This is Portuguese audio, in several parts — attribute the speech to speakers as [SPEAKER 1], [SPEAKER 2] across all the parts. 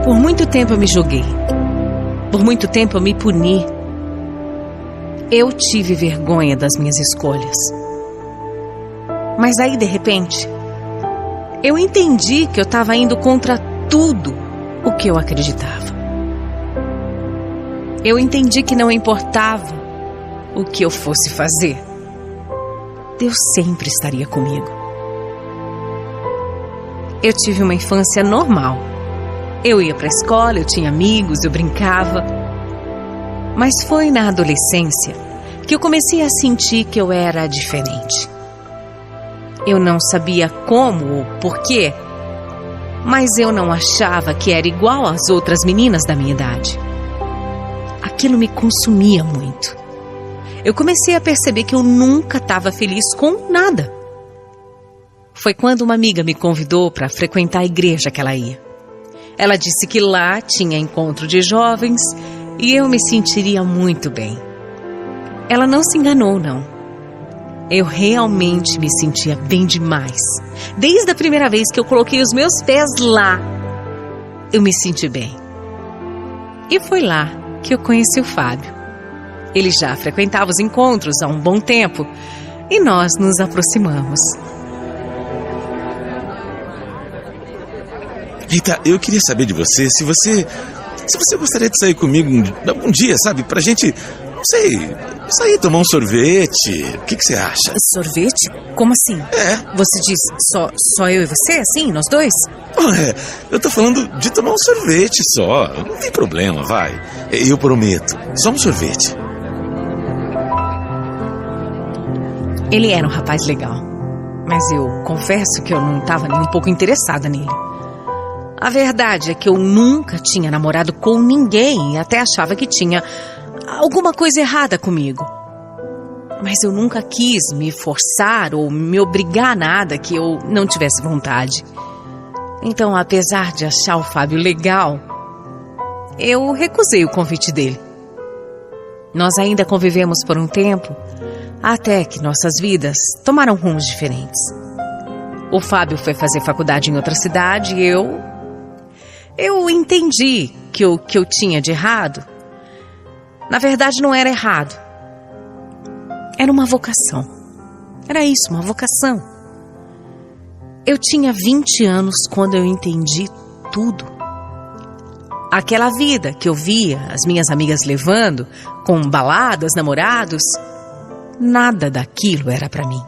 [SPEAKER 1] Por muito tempo eu me julguei. Por muito tempo eu me puni. Eu tive vergonha das minhas escolhas. Mas aí, de repente, eu entendi que eu estava indo contra tudo o que eu acreditava. Eu entendi que não importava o que eu fosse fazer, Deus sempre estaria comigo. Eu tive uma infância normal. Eu ia para a escola, eu tinha amigos, eu brincava. Mas foi na adolescência que eu comecei a sentir que eu era diferente. Eu não sabia como ou porquê, mas eu não achava que era igual às outras meninas da minha idade. Aquilo me consumia muito. Eu comecei a perceber que eu nunca estava feliz com nada. Foi quando uma amiga me convidou para frequentar a igreja que ela ia. Ela disse que lá tinha encontro de jovens e eu me sentiria muito bem. Ela não se enganou, não. Eu realmente me sentia bem demais. Desde a primeira vez que eu coloquei os meus pés lá, eu me senti bem. E foi lá que eu conheci o Fábio. Ele já frequentava os encontros há um bom tempo e nós nos aproximamos.
[SPEAKER 2] Rita, eu queria saber de você se você gostaria de sair comigo um dia, sabe? Pra gente, não sei, sair tomar um sorvete. O que você acha?
[SPEAKER 1] Sorvete? Como assim? Você diz só eu e você, assim, nós dois?
[SPEAKER 2] Eu tô falando de tomar um sorvete só. Não tem problema, vai. Eu prometo. Só um sorvete.
[SPEAKER 1] Ele era um rapaz legal, mas eu confesso que eu não estava nem um pouco interessada nele. A verdade é que eu nunca tinha namorado com ninguém e até achava que tinha alguma coisa errada comigo. Mas eu nunca quis me forçar ou me obrigar a nada que eu não tivesse vontade. Então, apesar de achar o Fábio legal, eu recusei o convite dele. Nós ainda convivemos por um tempo, até que nossas vidas tomaram rumos diferentes. O Fábio foi fazer faculdade em outra cidade e eu entendi que o que eu tinha de errado, na verdade, não era errado. Era uma vocação. Era isso, uma vocação. Eu tinha 20 anos quando eu entendi tudo. Aquela vida que eu via as minhas amigas levando, com baladas, namorados, nada daquilo era para mim.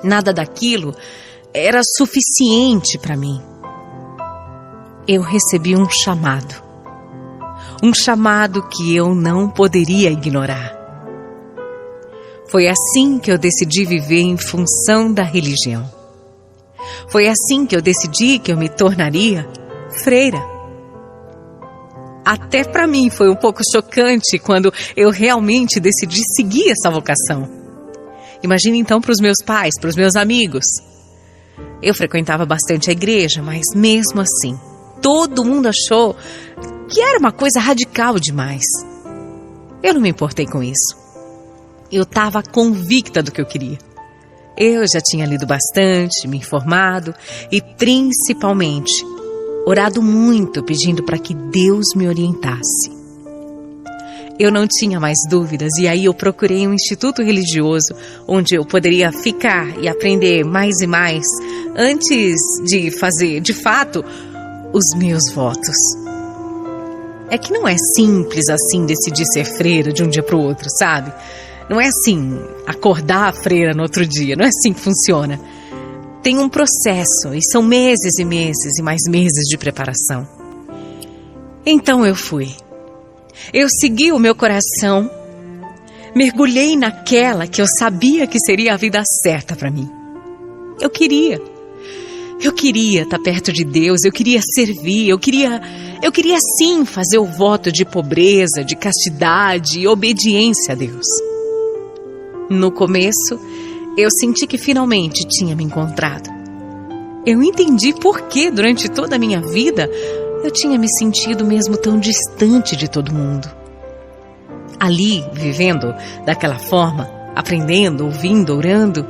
[SPEAKER 1] Nada daquilo era suficiente para mim. Eu recebi um chamado. Um chamado que eu não poderia ignorar. Foi assim que eu decidi viver em função da religião. Foi assim que eu decidi que eu me tornaria freira. Até para mim foi um pouco chocante quando eu realmente decidi seguir essa vocação. Imagine então para os meus pais, para os meus amigos. Eu frequentava bastante a igreja, mas mesmo assim, todo mundo achou que era uma coisa radical demais. Eu não me importei com isso. Eu estava convicta do que eu queria. Eu já tinha lido bastante, me informado e, principalmente, orado muito pedindo para que Deus me orientasse. Eu não tinha mais dúvidas e aí eu procurei um instituto religioso onde eu poderia ficar e aprender mais e mais antes de fazer, de fato, os meus votos. É que não é simples assim decidir ser freira de um dia para o outro, sabe? Não é assim, acordar a freira no outro dia, não é assim que funciona. Tem um processo e são meses e meses e mais meses de preparação. Então eu fui. Eu segui o meu coração, mergulhei naquela que eu sabia que seria a vida certa para mim. Eu queria estar perto de Deus, eu queria servir, eu queria sim fazer o voto de pobreza, de castidade e obediência a Deus. No começo, eu senti que finalmente tinha me encontrado. Eu entendi por que durante toda a minha vida eu tinha me sentido mesmo tão distante de todo mundo. Ali, vivendo daquela forma, aprendendo, ouvindo, orando,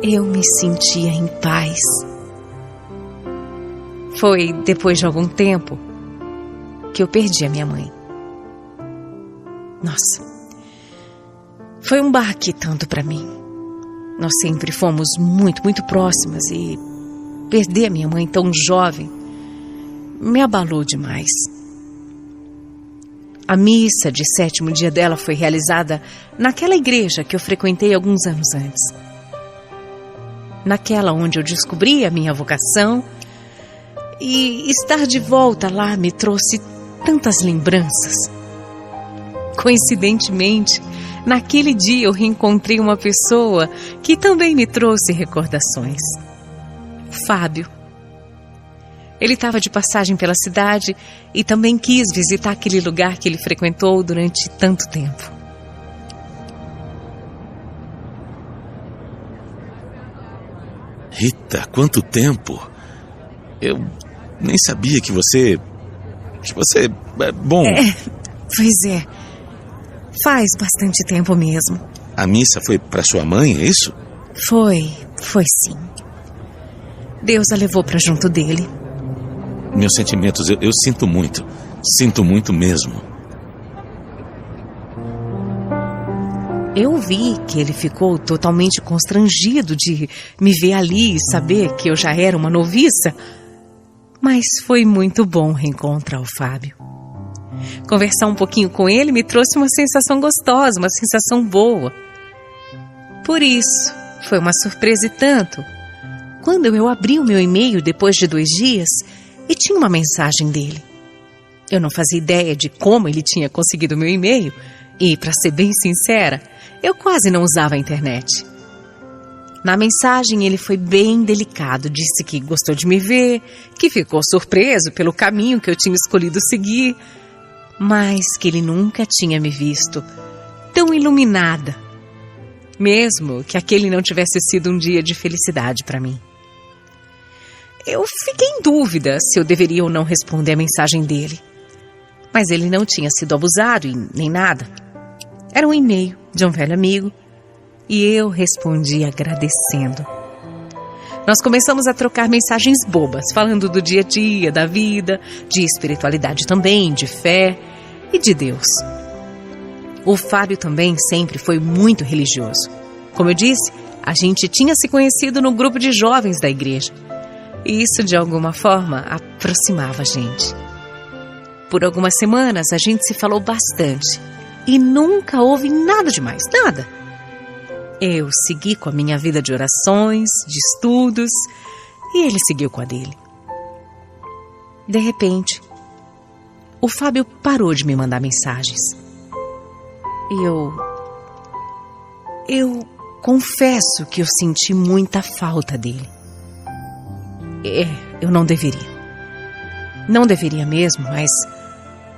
[SPEAKER 1] eu me sentia em paz. Foi depois de algum tempo que eu perdi a minha mãe. Nossa, foi um baque tanto para mim. Nós sempre fomos muito, muito próximas e perder a minha mãe tão jovem me abalou demais. A missa de 7º dia dela foi realizada naquela igreja que eu frequentei alguns anos antes. Naquela onde eu descobri a minha vocação, e estar de volta lá me trouxe tantas lembranças. Coincidentemente, naquele dia eu reencontrei uma pessoa que também me trouxe recordações. O Fábio. Ele estava de passagem pela cidade e também quis visitar aquele lugar que ele frequentou durante tanto tempo.
[SPEAKER 2] Rita, quanto tempo! Eu nem sabia que você... Bom...
[SPEAKER 1] Pois é. Faz bastante tempo mesmo.
[SPEAKER 2] A missa foi para sua mãe, é isso?
[SPEAKER 1] Foi sim. Deus a levou para junto dele.
[SPEAKER 2] Meus sentimentos, eu sinto muito mesmo.
[SPEAKER 1] Eu vi que ele ficou totalmente constrangido de me ver ali e saber que eu já era uma noviça, mas foi muito bom reencontrar o Fábio. Conversar um pouquinho com ele me trouxe uma sensação gostosa, uma sensação boa. Por isso, foi uma surpresa e tanto, quando eu abri o meu e-mail depois de 2 dias e tinha uma mensagem dele. Eu não fazia ideia de como ele tinha conseguido o meu e-mail e, para ser bem sincera, eu quase não usava a internet. Na mensagem ele foi bem delicado, disse que gostou de me ver, que ficou surpreso pelo caminho que eu tinha escolhido seguir, mas que ele nunca tinha me visto tão iluminada, mesmo que aquele não tivesse sido um dia de felicidade para mim. Eu fiquei em dúvida se eu deveria ou não responder a mensagem dele, mas ele não tinha sido abusado e nem nada. Era um e-mail de um velho amigo e eu respondi agradecendo. Nós começamos a trocar mensagens bobas, falando do dia a dia, da vida, de espiritualidade também, de fé e de Deus. O Fábio também sempre foi muito religioso. Como eu disse, a gente tinha se conhecido no grupo de jovens da igreja. E isso, de alguma forma, aproximava a gente. Por algumas semanas, a gente se falou bastante. E nunca houve nada demais, nada. Eu segui com a minha vida de orações, de estudos, e ele seguiu com a dele. De repente, o Fábio parou de me mandar mensagens. E eu confesso que eu senti muita falta dele. Eu não deveria. Não deveria mesmo, mas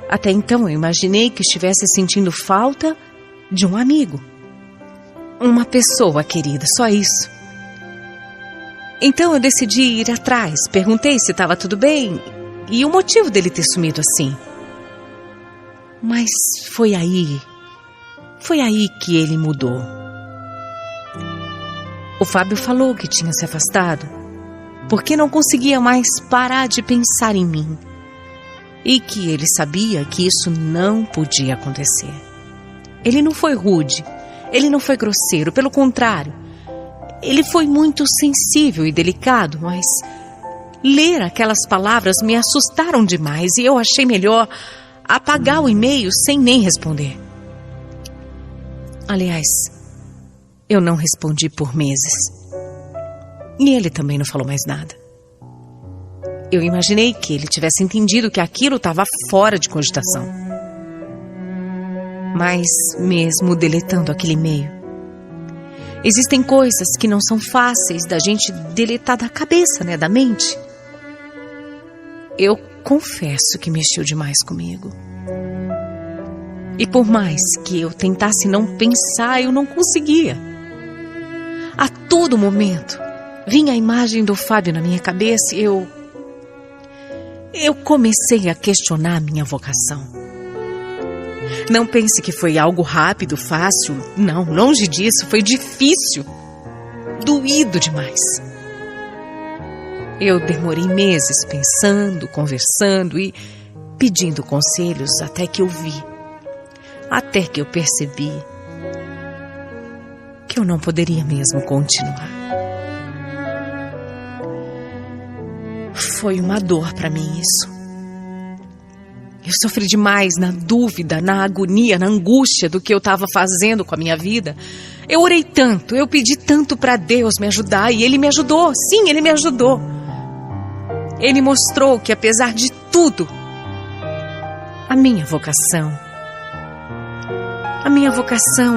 [SPEAKER 1] até então eu imaginei que estivesse sentindo falta de um amigo. Uma pessoa querida, só isso. Então eu decidi ir atrás, perguntei se estava tudo bem e o motivo dele ter sumido assim. Mas foi aí que ele mudou. O Fábio falou que tinha se afastado porque não conseguia mais parar de pensar em mim e que ele sabia que isso não podia acontecer. Ele não foi rude, ele não foi grosseiro, pelo contrário, ele foi muito sensível e delicado, mas ler aquelas palavras me assustaram demais e eu achei melhor apagar o e-mail sem nem responder. Aliás, eu não respondi por meses. E ele também não falou mais nada. Eu imaginei que ele tivesse entendido que aquilo estava fora de cogitação. Mas mesmo deletando aquele e-mail, existem coisas que não são fáceis da gente deletar da cabeça, da mente. Eu confesso que mexeu demais comigo. E por mais que eu tentasse não pensar, eu não conseguia. A todo momento vinha a imagem do Fábio na minha cabeça e eu comecei a questionar a minha vocação. Não pense que foi algo rápido, fácil. Não, longe disso, foi difícil. Doído demais. Eu demorei meses pensando, conversando e pedindo conselhos até que eu vi, até que eu percebi que eu não poderia mesmo continuar. Foi uma dor para mim isso. Eu sofri demais na dúvida, na agonia, na angústia do que eu estava fazendo com a minha vida. Eu orei tanto, eu pedi tanto para Deus me ajudar e Ele me ajudou. Sim, Ele me ajudou. Ele mostrou que, apesar de tudo, a minha vocação,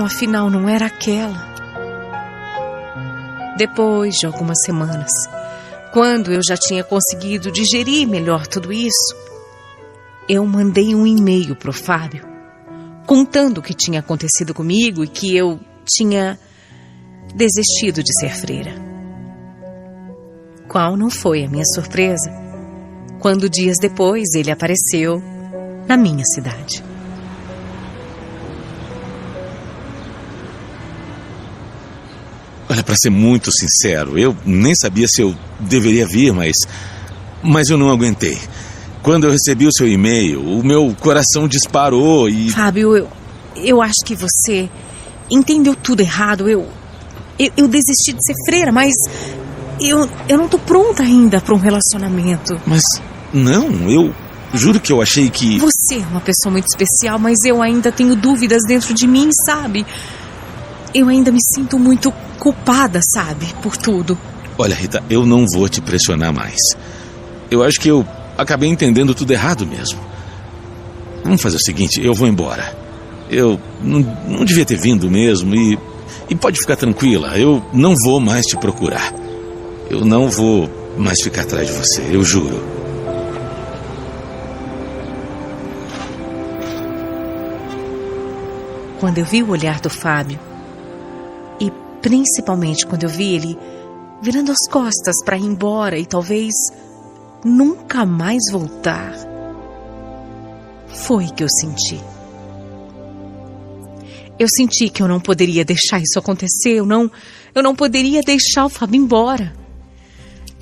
[SPEAKER 1] afinal, não era aquela. Depois de algumas semanas, quando eu já tinha conseguido digerir melhor tudo isso, eu mandei um e-mail pro Fábio, contando o que tinha acontecido comigo e que eu tinha desistido de ser freira. Qual não foi a minha surpresa quando dias depois ele apareceu na minha cidade.
[SPEAKER 2] Olha, para ser muito sincero, eu nem sabia se eu deveria vir, mas eu não aguentei. Quando eu recebi o seu e-mail, o meu coração disparou e...
[SPEAKER 1] Fábio, eu acho que você entendeu tudo errado. Eu desisti de ser freira, mas eu não tô pronta ainda para um relacionamento.
[SPEAKER 2] Mas não, eu juro que eu achei que...
[SPEAKER 1] Você é uma pessoa muito especial, mas eu ainda tenho dúvidas dentro de mim, sabe? Eu ainda me sinto muito culpada, sabe, por tudo.
[SPEAKER 2] Olha, Rita, eu não vou te pressionar mais. Eu acho que eu acabei entendendo tudo errado mesmo. Vamos fazer o seguinte, eu vou embora. Eu não devia ter vindo mesmo e pode ficar tranquila, eu não vou mais te procurar. Eu não vou mais ficar atrás de você, eu juro.
[SPEAKER 1] Quando eu vi o olhar do Fábio, e principalmente quando eu vi ele virando as costas para ir embora e talvez nunca mais voltar, foi que eu senti. Eu senti que eu não poderia deixar isso acontecer, eu não poderia deixar o Fábio embora.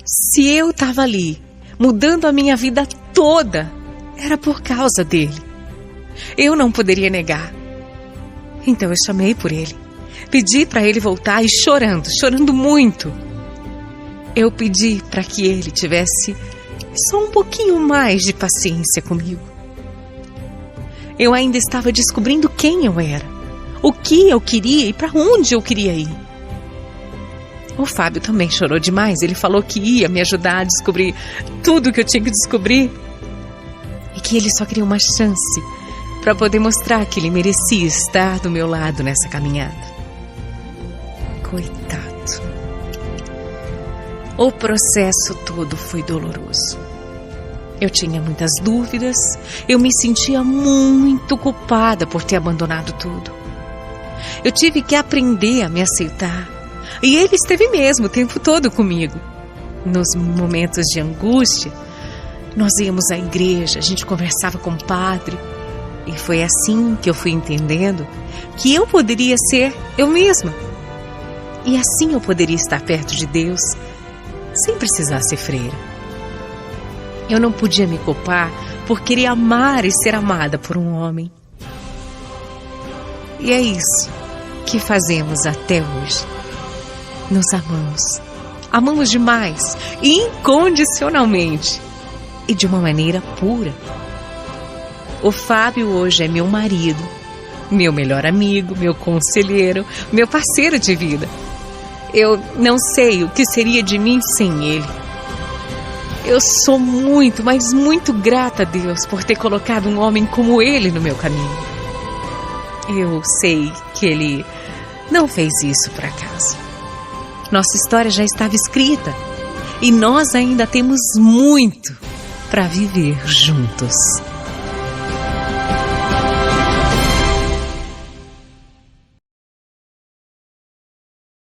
[SPEAKER 1] Se eu estava ali, mudando a minha vida toda, era por causa dele. Eu não poderia negar. Então eu chamei por ele, pedi para ele voltar e chorando muito. Eu pedi para que ele tivesse só um pouquinho mais de paciência comigo. Eu ainda estava descobrindo quem eu era, o que eu queria e para onde eu queria ir. O Fábio também chorou demais. Ele falou que ia me ajudar a descobrir tudo que eu tinha que descobrir e que ele só queria uma chance para poder mostrar que ele merecia estar do meu lado nessa caminhada. Coitado. O processo todo foi doloroso. Eu tinha muitas dúvidas, eu me sentia muito culpada por ter abandonado tudo. Eu tive que aprender a me aceitar. E ele esteve mesmo o tempo todo comigo. Nos momentos de angústia, nós íamos à igreja, a gente conversava com o padre. E foi assim que eu fui entendendo que eu poderia ser eu mesma. E assim eu poderia estar perto de Deus, sem precisar ser freira. Eu não podia me culpar por querer amar e ser amada por um homem. E é isso que fazemos até hoje. Nos amamos. Amamos demais, incondicionalmente e de uma maneira pura. O Fábio hoje é meu marido, meu melhor amigo, meu conselheiro, meu parceiro de vida. Eu não sei o que seria de mim sem ele. Eu sou muito, mas muito grata a Deus por ter colocado um homem como ele no meu caminho. Eu sei que ele não fez isso por acaso. Nossa história já estava escrita e nós ainda temos muito para viver juntos.